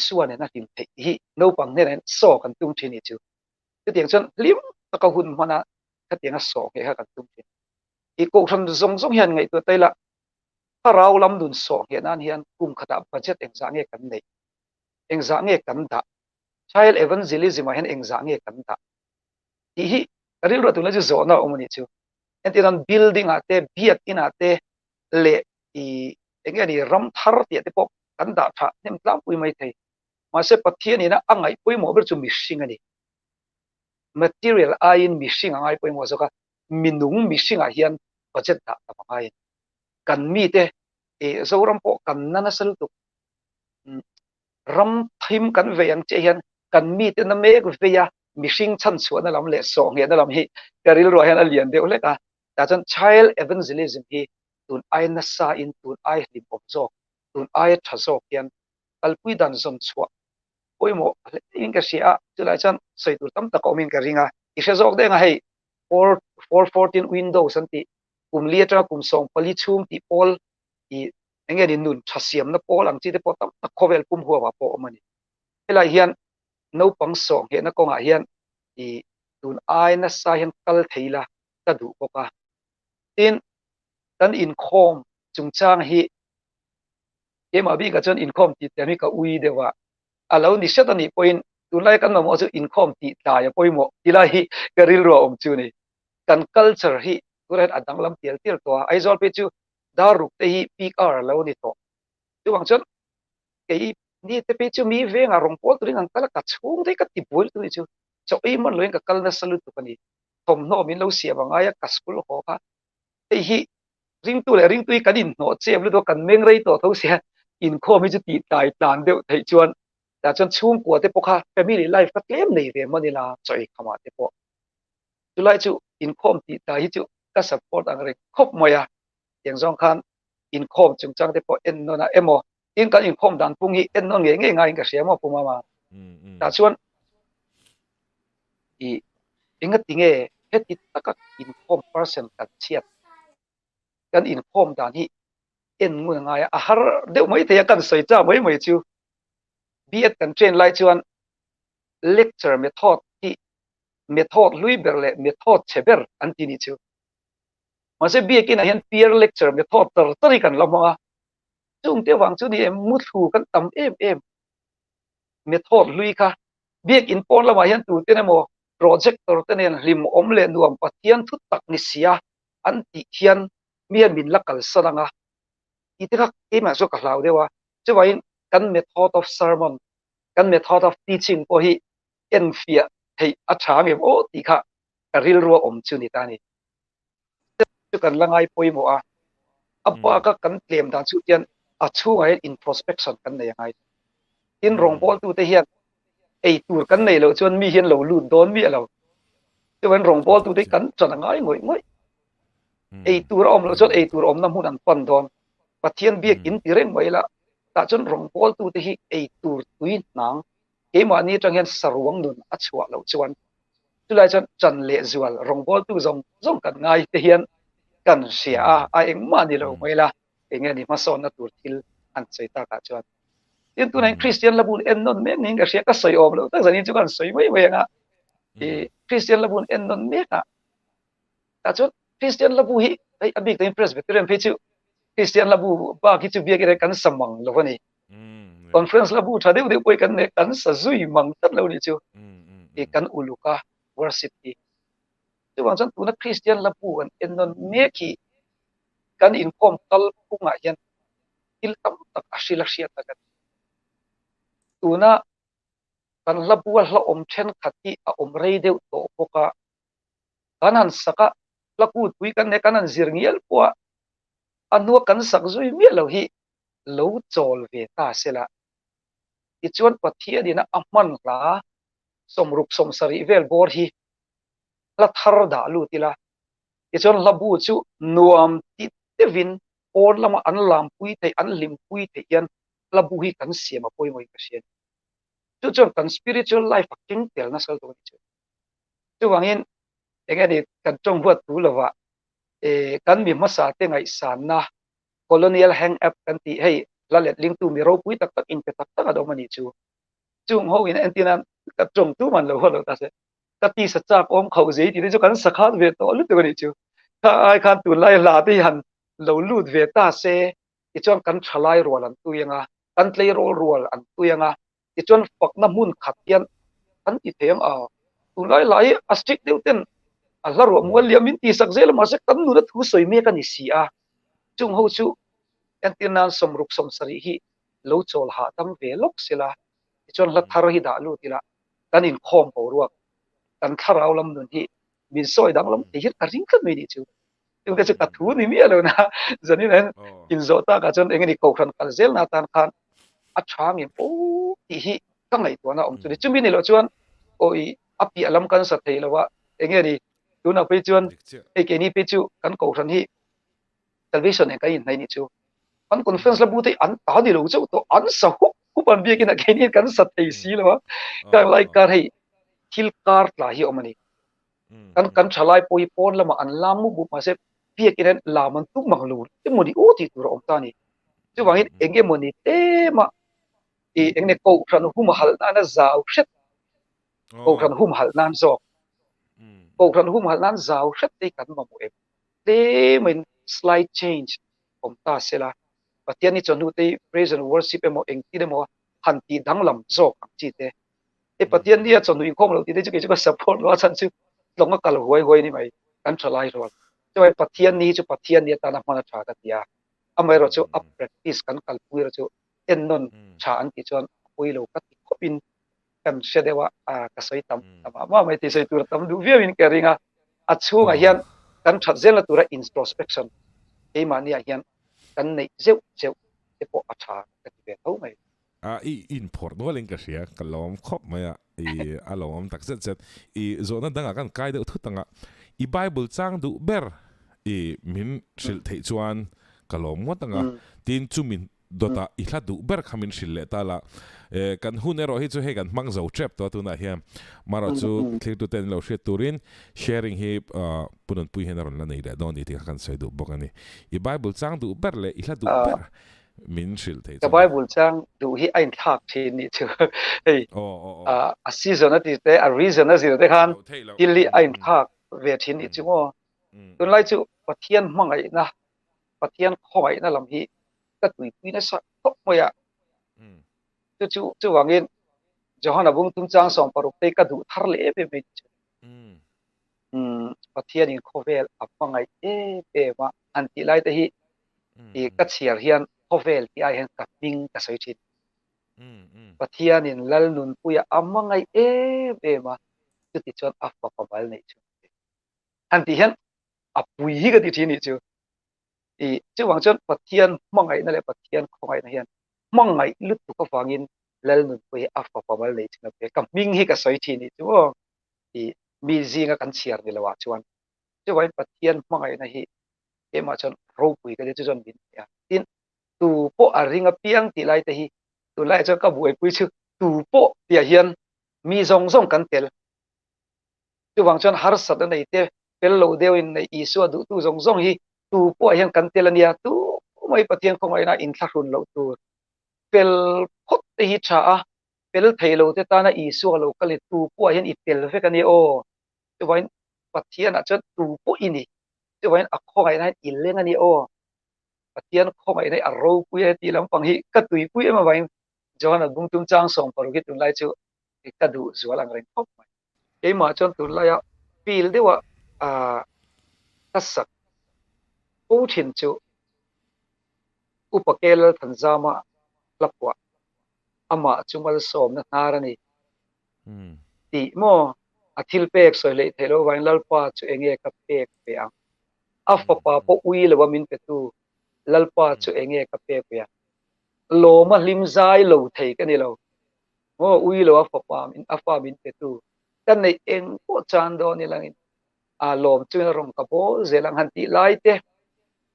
suan na tim thei hi no pang ne so kan tum thini chu chu tiang chon lim ta ka hun mana ka tiang so ke ha kan tum thin ko ran zong zong hian ngai tu te la rau lam dun so hian an hian kum khata budget engza nge kan nei engza nge kan da child evangelism hian engza nge kan da hi ril ro tu la ju zo na omani chu entiran building ate biat in ate le enge ni ram thar ti te pok kan da tha nem tlam pui mai thei ma se pathian ni na angai pui mo ber chu mishing ani material in mishing angai pui mo zoka minung mishing hian budget da ta mai kan mi te zo ram po kan nana sal tu ram thim kan ve yang che hian kan mi te na me ku ve ya mishing chan chuan lam le so nge na lam hi karil ro hian alian deuh le ka ta chan child evangelism hi tun na sa in tun lim om zo tun thazo hian alpui dan zon chua oi mo in ka sia tu lai chan sei tur tam ta ko min ka ringa i se zok de nga hei 414 windows anti kum liatra kum song pali chum ti pol enge ni nun thasiam na pol ang chi te po tam khovel kum huwa wa po mani helai hian no pang song he na ko nga hian tun na sa hian kal theila ta du ko ka tin kan in khom chung chang hi ema bi ka chon in khom ti te mi ka ui dewa alo ni set ani point tun lai kan mo chu in khom ti ta ya poimo tilai hi karil ro om chu ni kan culture hi turet adang lam tiel tiel to ai zol pe chu daruk te hi peak hour lo ni to chu wang chon ke ni te pe chu mi ve nga rong pol turing ang kala ka chung te ka ti bol tu chu cho i mon loin ka kal na salut tu pani thom no min lo sia banga ya ka school ho ka te hi ring tu le ring tu ka din no che lu to kan meng rei to tho sia in kho mi chu ti tai tan deu thei chuan ta chon chung ko te pokha family life ka tlem nei ve manila choi khama te po tu lai chu in khom ti ta hi chu ka support ang re khop moya yang zong khan in khom chung chang te po en no na emo in kan in khom dan pung hi en no nge nge ngai ka sia mo puma ma ta chuan inga tinge heti taka in khom person ka chiat kan in khom dan hi en ngun ngai a har deuh mai te kan soi cha mai mai chu biat kan train lai chuan lecture method hi method lui berle method cheber antini chu mase biak in hian peer lecture method tar tari kan lama chung te wang chu ni em mut thu kan tam em method lui kha biak in pon lama hian tu te mo project tor te nen lim om le nuam pathian thu tak ni sia anti hian mian min lakal sananga ite khak e ma so ka hlau dewa chuain kan method of sermon kan method of teaching po hi en fia hei a thang em o ti kha ka ril ro om chu ni ta ni chu kan langai poimo a apa ka kan claim dan chu tian a chu ngai introspection kan nei ngai in rong bol tu te hian ei tur kan nei lo chuan mi hian lo lun don mi lo chuan rong bol tu te kan chan ngai ngoi ngoi ei tur om lo chuan ei tur om nam hun an pan don pathian biak in ti reng mai la ta chuan rong bol tu te hi ei tur tuin nang ke ma ni tang hian sarwang nun a chua lo chuan tu lai chuan chan le zual rong bol tu zong zong kan ngai te hian kan sia a eng ma ni lo mai la enge ni ma son na tur thil an chei ta ka chuan tin tu nai Christian labun en non me ning ka sia ka soi om lo ta zanin chu kan soi mai mai nga e Christian labun en non me ka ta chuan Christian labu hi ai abik te Presbyterian phe chu Christian labu ba ki chu biak ire kan samang lo ni conference labu thadeu de poi kan ne kan sa zui mang tat lo ni chu e kan uluka worship ki chu wang chan tu na Christian labu an en non me ki kan in kom tal punga hian il tam tak ashila sia ta kan tu na kan labu hla om then khati a om rei deuh to poka kanan saka laku tui kan ne kanan zirngial po anu kan sak zui mi lo hi lo chol ve ta sela ti chuan pathia dina amman la somrup somsari vel bor hi la thar da lu tila ti chuan labu chu nuam ti tevin on lama an lam pui thei an lim pui thei yan labu hi kan siama poi moi ka sian chu chuan kan spiritual life king tel na sal to chu chu wangin engani kan chong huat tu lova e kan mi masa te ngai san na colonial hang up kan ti hei la let ling tu mi ro pui tak tak in pe tak tak ado mani chu chung ho in antina ka chong tu man lo ho lo ta se ta ti sa chak om khau zai ti chu kan sakhat ve to lu tu ni chu kha ai khan tu lai la ti han lo lut ve ta se ti chong kan thalai rol an tu yanga kan tlei rol an tu yanga ti chong fak na mun khat yan an ti theng a tu lai astik deu ten Allah ro mo liamin ti sak zel ma se kan nu na thu soi me kan isi a chung ho chu antinan somrup somsari hi lo chol ha tam ve lok sila chon la thar hi da lu tila kan in khom ho ruak kan tharau lam nun hi min soi dang lam ti hit ka ring kan me ni chu tu ka chu ka thu ni mi alo na zani nen in zota ka chon engeni ko khan kal zel na tan khan a thang in o ti hi ka ngai to na om chu ni chumi ni lo chuan oi api alam kan sa thei lawa engeni tu na pe chuan e ke ni pe chu kan ko khan hi television e kai nai ni chu an conference la bu te an ta di lo chu to an sa hu ku pan bi kin a ke ni kan sa thei si lawa ka lai ka hei thil kar la hi omani kan thalai poi pon lama an lamu bu ma se bi kin laman tu mang lu te moni o ti tur om ta ni chu wangin enge moni te ma e engne ko kran hum hal na na zau shet ko kran hum hal nan zo ko kran hum hal nan zau shet te kan ma mu em te min slight change om ta sela patian ni chonu te praise and worship emo engti demo hanti danglam zo chi te e patian dia chonu in khom lo ti te chu ke support lo chan chu longa kal hoi ni mai kan thalai ro choi patian ni chu patian ni ta na mana tha ka tia amai ro chu up practice kan kal pui ro chu en non cha an ti chon pui lo ka ti khopin kan shedewa a ka soi tam ma mai ti soi tur tam du viamin ka ringa a chunga hian kan that zel la tura introspection e mania hian kan nei zeu zeu te po acha ka ti ve tho mai in port no len ka sia ka lom khop maya alom tak zet zona danga kan kai de thutanga bible chang du ber min shil thei chuan kalom watanga tin chumin dota ihla du ber khamin shil le tala kan hunero hi chu he kan mang zo trap to tu na hiam maro chu click to ten lo she turin sharing hi punon pui henaron la nei da don ti kan sai du bokani bible chang du ber le ihla du ber min shil thei ka bible chang du hi ain thak thin ni chu hey a season ati te a reason as te khan hilli ain thak ve thin ni chu mo tun lai chu pathian mangai na pathian khoi na lam hi ka tui pui na sa thok moya chu wangin johana bung tung chang som paruk te ka du thar le pe me pathian in khovel apangai e pe ma anti lai te hi ka chiar hian hovel ti ai hian ka ping ka soi thin mm pathian in lal nun puya amangai ma chu ti chon afa pabal nei chu han ti hian apui hi ka ti thi ni chu chu wang chon pathian mangai na le pathian khongai na hian mangai lut tu ka wangin lal nun puya afa pabal nei chu na pe ka ming hi ka soi thi ni chu mi zinga kan chiar ni lawa chuan chu wai pathian mangai na hi ema chon ro pui ka chu chon bin ya tin tu po a ringa piang ti lai te hi tu lai cho ka buai pui chu tu po tia hian mi zong zong kan tel chu wang chon har sat nei te pel lo deu in nei isu du tu zong zong hi tu po hian kan tel ania tu mai pathian khongai na in thla run lo tu pel khot te hi tha a pel thei lo te ta na isu lo ka le tu po hian i tel ve ka ni o chu wai pathian a chon tu po ini chu wai a khongai na i leng ani o pathian khongai nei a ro pui ti lam pang hi ka tui pui ma vai John bung tum chang song paru ki tun lai chu ka du zual ang reng khop mai ke ma chon tun lai a pil de wa a ka sak po thin chu upakel thanjama lapwa ama chungal som na narani ti mo athil pek soi le thelo wain lalpa chu enge ka pek pe ang afa pa po ui le wa min pe tu lalpa chu enge ka pek pe lo ma lim zai lo thei ka ni lo o ui lo afa pa min afa min pe tu kan nei eng po chan do ni lang a lom chu na rong ka po zelang han ti lai te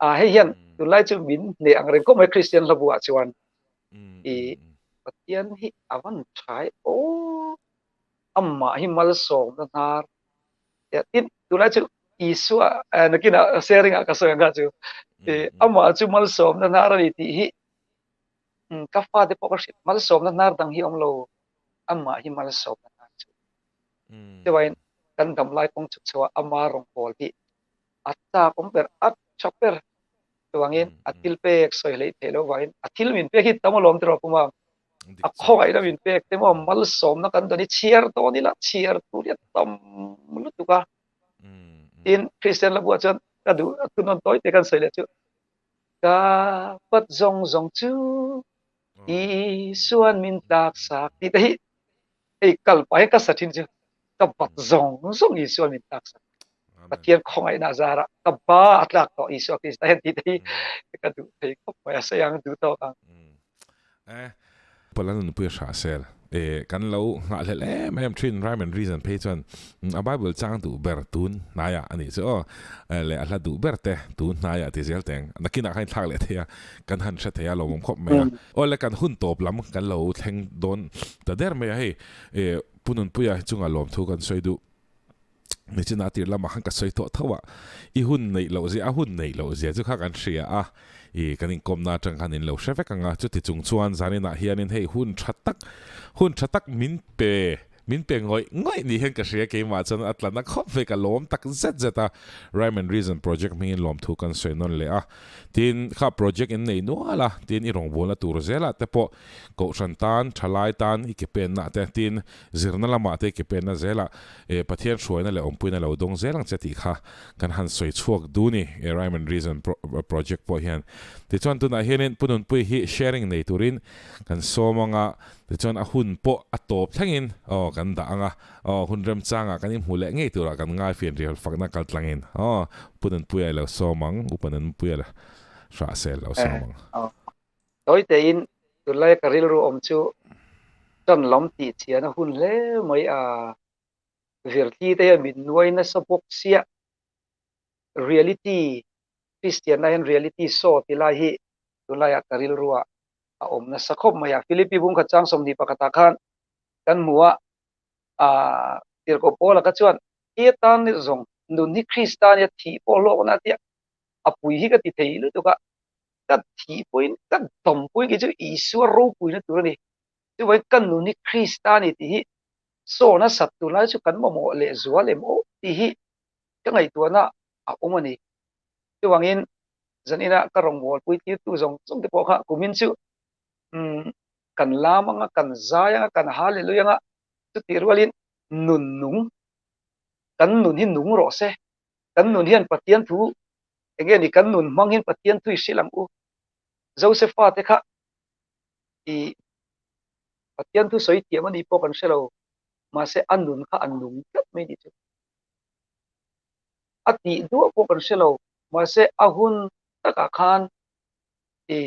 a he hian tu lai chu min ne ang reng ko mai christian la bua chuan i pathian hi awan thai o amma hi mal som na nar ya tin tu lai chu isu na kina sharing ka so nga chu amma chu mal som na nar ni ti hi ka fa de po ka mal som na nar dang hi om lo amma hi mal som na nar chu te wain kan dam lai kong chu chawa amma rong pol hi atta kom per at chaper tuangin atil pek soi lei thelo wain atil min pek hi tamolom tro puma a khoi da min pek te mo mal som na kan doni chiar to ni la chiar tu ya tam lu tu ka in christian la bua chan ka du tu non toi te kan soi le chu ka pat zong zong chu i suan min tak sak ti te hi ei kal pai ka satin chu ka pat zong zong i suan min tak sak pathian khongai na zara ka ba atlak to isu krista hen ti te ka du thei ko pa sa yang du to ka palan nu pu sha sel kan lo nga le le mem trin rhyme and reason pe chon a bible chang tu ber tun na ya ani so le ala du ber te tu na ya ti zel teng nakina khain thak le thea kan han sha thea lo mom khop me o le kan hun top lam kan lo theng don ta der me he punun pu ya chunga lom thu kan soi du ni china tir lama han ka soi to thawa I hun nei lo zia hun nei lo zia chu kha kan ria a kanin komna tang khanin lo sheve kanga chu ti chung chuan zanina hianin hei hun thatak min pe ngoi ni hen ka ria ke ma chan atlana khop ve ka lom tak zeta rhyme and reason project min lom thu kan soi non le a tin kha project in nei no ala tin I rong bola tur zela te po ko shantan thalai tan I ke pen na te tin zirna lama te ke pen na zela pathian shoi na le ompuina lo dong zelang chati kha kan han soi chuak du ni rhyme and reason project po hian ti chon tu na hianin punun pui hi sharing nei turin kan somanga ti chon a hun po a top thangin kan da anga hun rem changa kan im hule ngei tura kan ngai fian real fakna kal tlangin punun pui ai lo somang upanan pui ala sha sel lo somang toi te in tu lai ka ril ru om chu chan lom ti chian hun le mai a virti te min nuai na sapok sia reality christian na reality so ti lai hi tu lai ka ril ruwa a om na sakhop maya philippi bung kha chang som ni pakata khan kan muwa a tir ko pola ka chuan tan ni zong nu ni christian ya thi polo na ti apui hi ka ti thei lu to ka thi point ka dom point ki chu isu ro pui na tu ni tu wai kan nu ni christian ti hi so na sat tu lai chu kan mo le zuwa le mo ti hi ka ngai tu na a omani tu wangin zanina ka rong wol pui ti tu zong zong te po kha kumin chu kan lamanga kan zaya kan hallelujah chu tirwalin nun nung kan nun hi nung ro se kan nun hian pathian thu enge ni kan nun mangin pathian thui silang u Josepha te kha i pathian thu soi tiam ani po kan selo ma se anun kha anung kat mai ni chu ati du po kan selo ma se ahun taka khan i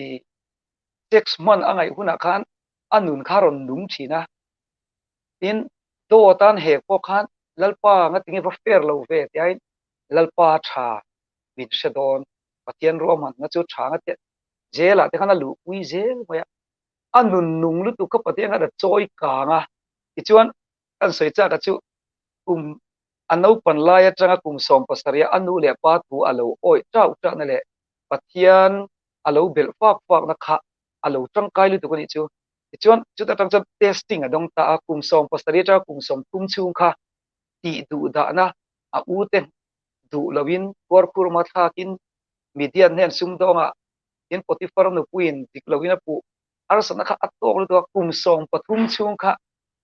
6 month angai huna khan anun kharon nung thina in do tan he po khan lalpa nga tingi va fer lo ve ti ai lalpa tha min sedon pathian ro man nga chu tha nga te jela te khana lu ui zel moya anun nung lu tu ka pathian nga da choi ka nga ti chuan an soi cha ka chu anau pan lai atanga som pasaria anu le pa tu alo oi trau tra na le pathian alo bel fak na kha alo tang kai lu tu ni chu chuan chu ta tang testing adong ta som pasaria tra som tum chung kha ti du da na a u te du lawin kor kur ma tha kin median nen sum donga in potifar no puin dik lawina pu arsana kha atok lu tu som pathum chung kha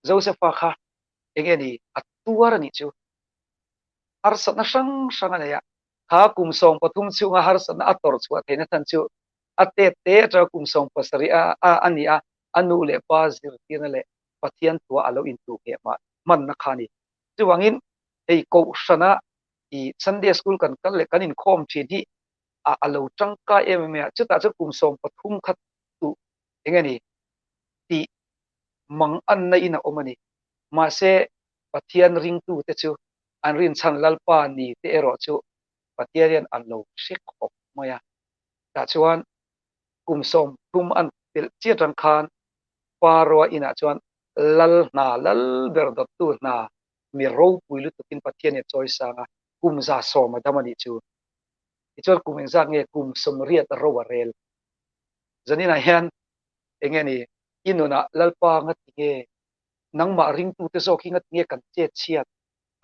Josepha kha engeni atuar ni chu harsat na sang ane ya ha song pathum chu nga harsat na ator chu athena than chu ate te tra song pasari a ania anu le pa zir tina le pathian tua alo into ke ma man na khani chuwangin ei ko sana i Sunday school kan kal le kanin khom thi di a alo tangka em me chu ta chu song pathum khat tu engani ti mang an na ina omani ma se pathian ring tu te chu an rin chan lalpa ni te ero chu pathian an lo sik khop maya ta chuan som tum an pil chiatang khan paro ina chuan lal ber dot tu na mi ro puilu tukin pathian e choi sanga za som adamani chu ichol kum za nge som riat ro rel zanina hian engeni inuna lalpa ngat nge nangma ring tu te zo ki ngat nge kan che chiat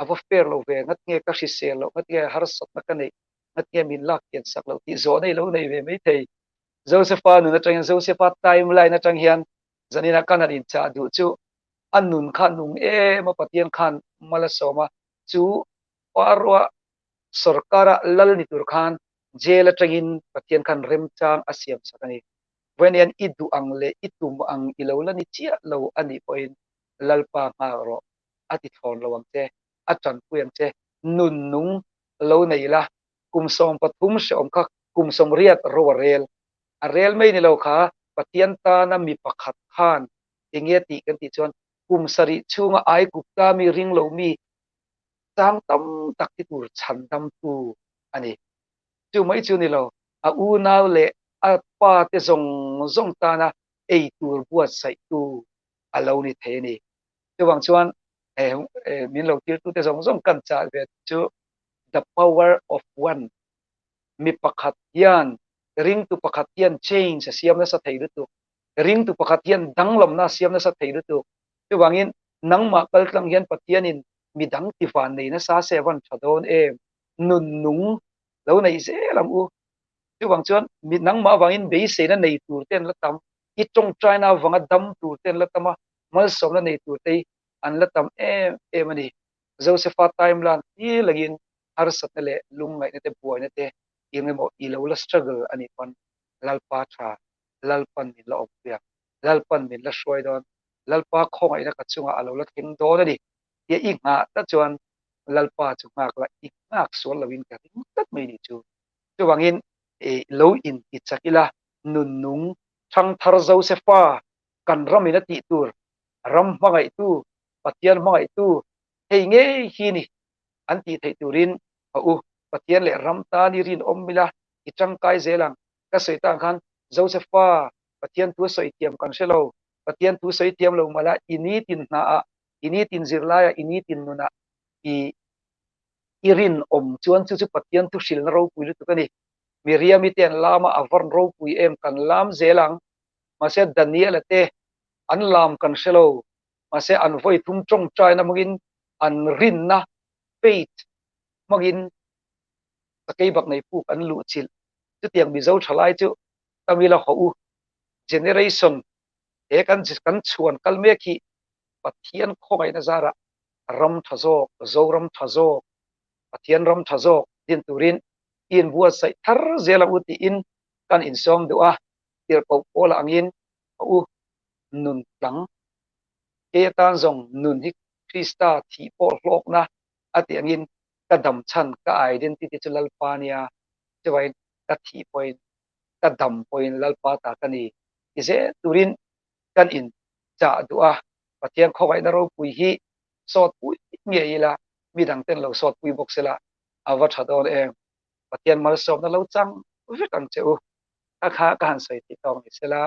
ava fer lo ve ngat nge ka si se lo ngat nge har sat na kan nei ngat nge min lak ken sak lo ti zo nei lo nei ve mai thei Josepha nu na chang Josepha timeline na chang hian zanina kan in cha du chu anun khan nung e ma patien khan mala soma chu parwa sarkara lal ni tur khan jela tangin patien khan rem chang asiam sakani when yan idu ang le itum ang ilawla ni chia lo ani point lalpa nga ro ati thon lawang te atan puyan te nun nung lo nei la som pathum se om kha som riat ro rel a rel mai ni lo kha pathian ta na mi pakhat khan inge ti kan ti chon sari chunga ai kupta mi ring lo mi tang tam tak ti tur chan dam tu ani chu mai chu ni lo a u naw le a pa te zong ta na ei tur buat sai tu alo ni the ni chu wang chuan min lo tir tu te zong kan cha ve chu the power of one mi pakhat hian ring tu pakhat hian change siam na sa thei tu ring tu pakhat hian danglam na siam na sa thei tu chu wangin nangma kal tlang hian pathian in midang ti van nei na sa sevan thadon nun nung lo nei se lam u chu wang chuan mi nangma wangin be se na nei tur ten la tam i tong china wanga dam tur ten la tama mal som na nei tur te an la tam ani Josepha timeline i lagin har sat le lung ngai te buai na te ingemo ilola struggle ani pan lalpa tha lalpan min la opya lalpan min la shoi don lalpa khong ai na ka chunga alola thing do na ni ye i nga ta chuan lalpa chu ngak la i ngak so lawin ka tat mai ni chu chu wangin lo in ti chakila nun nung thang thar Josepha kan ramina ti tur ram mangai tu pathian mangai tu hei nge hi ni an ti thei turin u pathian le ram ta ni rin ommila itang kai zelang ka soitang khan Josepha pathian tu soi tiam kan selo pathian tu soi tiam lo mala ini tin na a ini tin zirlaya ini tin nuna i irin chuan chu pathian tu sil na ro puilu tu kani Miriam iten lama avarn ro pui em kan lam zelang mase Daniel te an lam kan selo mase an voi thum chong chai na mugin an rin na faith magin sakei bak nei pu an lu chil chu tiang bi zo thalai chu tamila ho u generation e kan chuan kalme khi pathian khongai na zara ram thazo zo ram thazo pathian ram thazo din turin in bua sai thar zela uti in kan in som do a tir ko pola angin u nun tlang e tan zong nun hi krista thi por hlok na ati angin ka dam chan ka identity chulal pania chawai ka thi point ka dam point lalpa ta kani ise turin kan in cha dua pathian khowai na ro pui hi sot pui nge ila midang ten lo sot pui boxela awa thadol em pathian mal som na lo chang ve kang cheu a kha kan sai ti tong isela